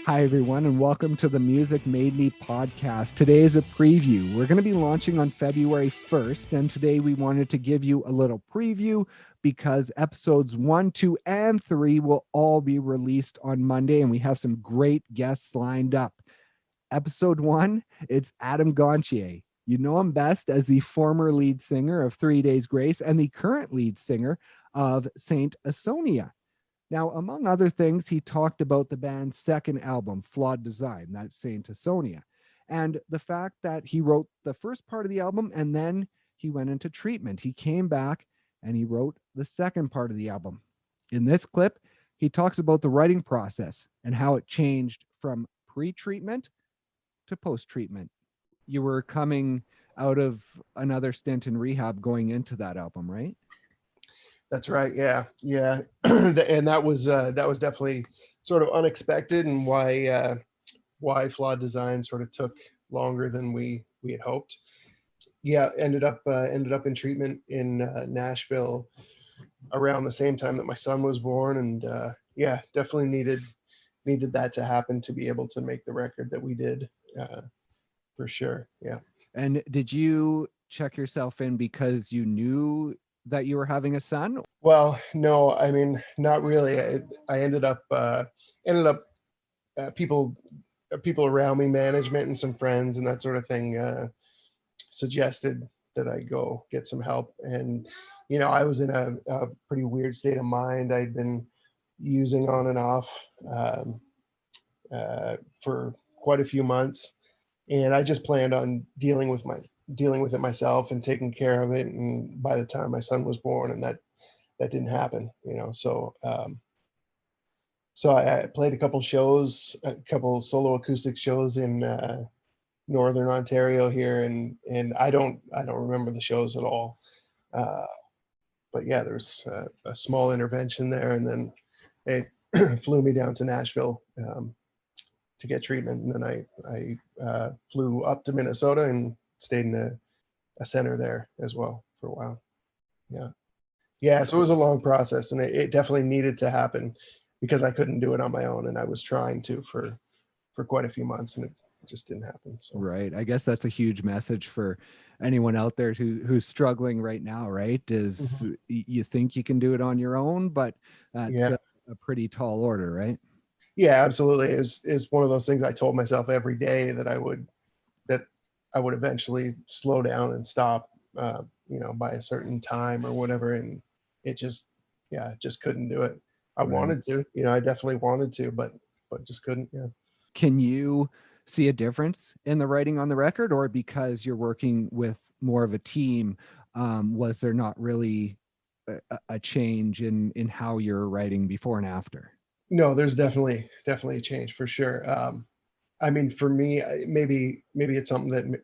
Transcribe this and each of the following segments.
Hi, everyone, and welcome to the Music Made Me podcast. Today is a preview. We're going to be launching on February 1st, and today we wanted to give you a little preview because episodes 1, 2, and 3 will all be released on Monday, and we have some great guests lined up. Episode 1, it's Adam Gontier. You know him best as the former lead singer of 3 Days Grace and the current lead singer of Saint Asonia. Now, among other things, he talked about the band's second album, Flawed Design, that's Saint Asonia, and the fact that he wrote the first part of the album and then he went into treatment. He came back and he wrote the second part of the album. In this clip, he talks about the writing process and how it changed from pre-treatment to post-treatment. You were coming out of another stint in rehab going into that album, right? That's right. Yeah. And that was definitely sort of unexpected, and why Flawed Design sort of took longer than we had hoped. Yeah, ended up in treatment in Nashville around the same time that my son was born, and definitely needed that to happen to be able to make the record that we did, for sure. Yeah. And did you check yourself in because you knew that you were having a son? Well, no, I mean, not really. I ended up people around me, management and some friends and that sort of thing, suggested that I go get some help. And, I was in a pretty weird state of mind. I'd been using on and off for quite a few months. And I just planned on dealing with it myself and taking care of it. And by the time my son was born, and that didn't happen, So I played a couple solo acoustic shows in Northern Ontario here, and I don't remember the shows at all. But yeah, there's a small intervention there, and then they flew me down to Nashville to get treatment, and then I flew up to Minnesota and stayed in a center there as well for a while. Yeah. So it was a long process, and it definitely needed to happen because I couldn't do it on my own, and I was trying to for quite a few months, and it just didn't happen. So. Right. I guess that's a huge message for anyone out there who's struggling right now, right? Is you think you can do it on your own, but that's a pretty tall order, right? Yeah, absolutely. Is one of those things I told myself every day that I would eventually slow down and stop, by a certain time or whatever. And it just couldn't do it. I wanted to, I definitely wanted to, but just couldn't. Yeah. Can you see a difference in the writing on the record, or because you're working with more of a team, was there not really a change in how you're writing before and after? No, there's definitely a change for sure. I mean, for me, maybe it's something that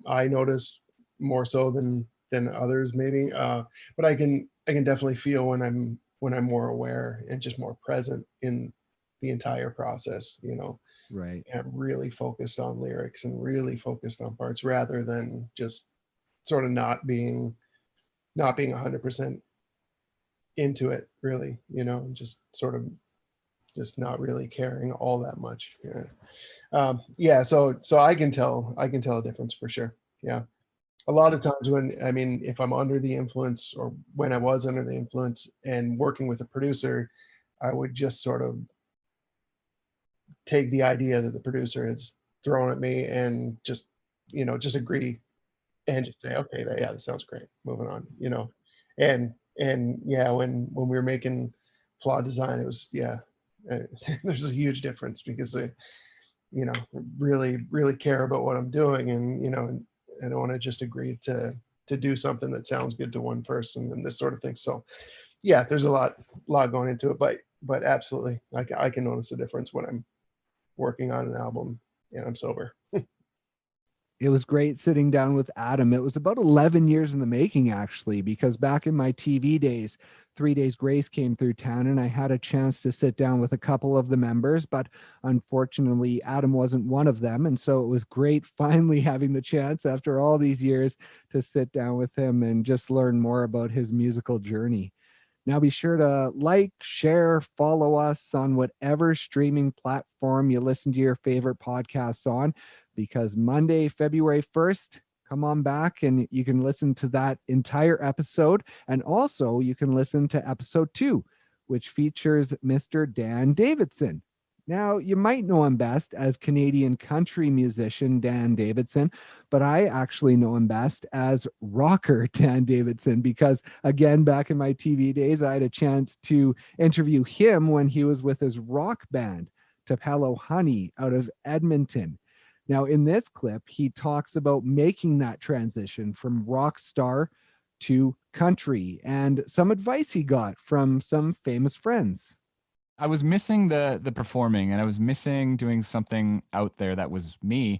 I notice more so than others, maybe. But I can definitely feel when I'm more aware and just more present in the entire process, Right. And really focused on lyrics and really focused on parts rather than just sort of not being 100% into it, really, just sort of just not really caring all that much. So I can tell a difference for sure. Yeah. A lot of times if I'm under the influence, or when I was under the influence and working with a producer, I would just sort of take the idea that the producer has thrown at me and just agree and just say, okay, that sounds great. Moving on, and when we were making Flawed Design, it was, there's a huge difference because I, really care about what I'm doing, and, I don't want to just agree to do something that sounds good to one person and this sort of thing. So yeah, there's a lot going into it, but absolutely, I can notice a difference when I'm working on an album and I'm sober. It was great sitting down with Adam. It was about 11 years in the making, actually, because back in my TV days, 3 Days Grace came through town and I had a chance to sit down with a couple of the members, but unfortunately, Adam wasn't one of them. And so it was great finally having the chance after all these years to sit down with him and just learn more about his musical journey. Now be sure to like, share, follow us on whatever streaming platform you listen to your favorite podcasts on, because Monday, February 1st, come on back and you can listen to that entire episode. And also you can listen to episode 2, which features Mr. Dan Davidson. Now, you might know him best as Canadian country musician Dan Davidson, but I actually know him best as rocker Dan Davidson because, again, back in my TV days, I had a chance to interview him when he was with his rock band, Tupelo Honey, out of Edmonton. Now, in this clip, he talks about making that transition from rock star to country and some advice he got from some famous friends. I was missing the performing, and I was missing doing something out there that was me.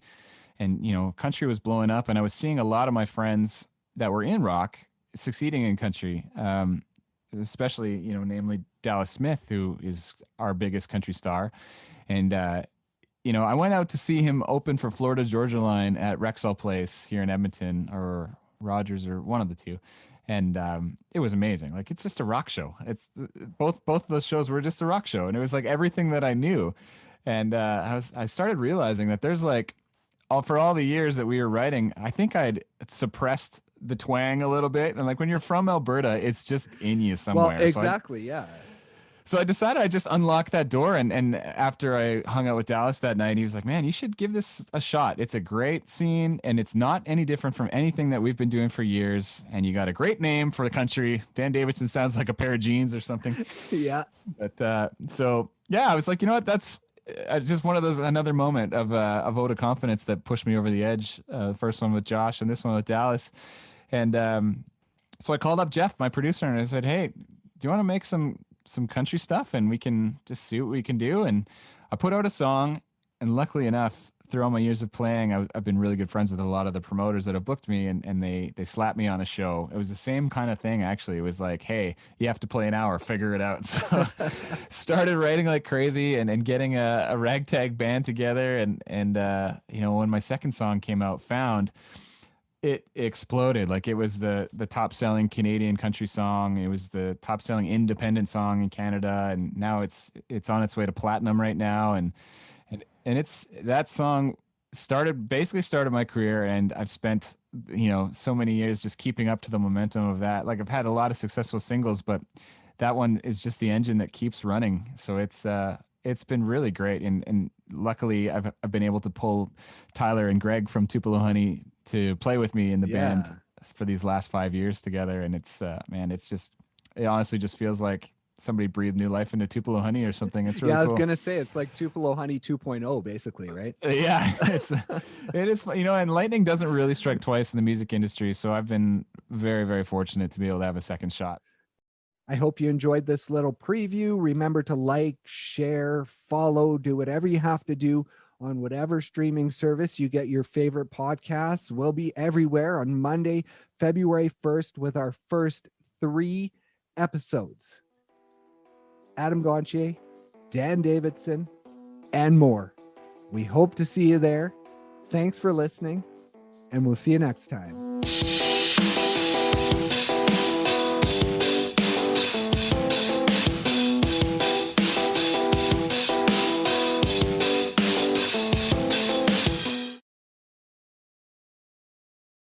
And, country was blowing up, and I was seeing a lot of my friends that were in rock succeeding in country, especially, namely Dallas Smith, who is our biggest country star. And, I went out to see him open for Florida Georgia Line at Rexall Place here in Edmonton, or Rogers, or one of the two. And it was amazing. Like, it's just a rock show. It's both of those shows were just a rock show, and it was like everything that I knew. And I started realizing that there's for all the years that we were writing, I think I'd suppressed the twang a little bit. And like when you're from Alberta, it's just in you somewhere. Well, exactly, yeah. So I decided I'd just unlock that door. And after I hung out with Dallas that night, he was like, man, you should give this a shot. It's a great scene, and it's not any different from anything that we've been doing for years. And you got a great name for the country. Dan Davidson sounds like a pair of jeans or something. Yeah. But so, yeah, I was like, you know what? That's just one of those, another moment of a vote of confidence that pushed me over the edge. First one with Josh and this one with Dallas. And so I called up Jeff, my producer, and I said, hey, do you want to make some country stuff and we can just see what we can do? And I put out a song, and luckily enough, through all my years of playing, I've been really good friends with a lot of the promoters that have booked me, and they slapped me on a show. It was the same kind of thing, actually. It was like, hey, you have to play an hour, figure it out. So started writing like crazy and getting a ragtag band together. And when my second song came out, Found, it exploded. Like, it was the top selling Canadian country song. It was the top selling independent song in Canada. And now it's on its way to platinum right now. And it's, that song started my career. And I've spent, so many years just keeping up to the momentum of that. Like, I've had a lot of successful singles, but that one is just the engine that keeps running. So it's been really great. And luckily I've been able to pull Tyler and Greg from Tupelo Honey to play with me in the band for these last 5 years together. And it's, man, it honestly just feels like somebody breathed new life into Tupelo Honey or something. It's really cool. I was going to say, it's like Tupelo Honey 2.0 basically, right? Yeah, it is, and lightning doesn't really strike twice in the music industry. So I've been very, very fortunate to be able to have a second shot. I hope you enjoyed this little preview. Remember to like, share, follow, do whatever you have to do on whatever streaming service you get your favorite podcasts. We'll be everywhere on Monday, February 1st with our first 3 episodes. Adam Gontier, Dan Davidson, and more. We hope to see you there. Thanks for listening, and we'll see you next time.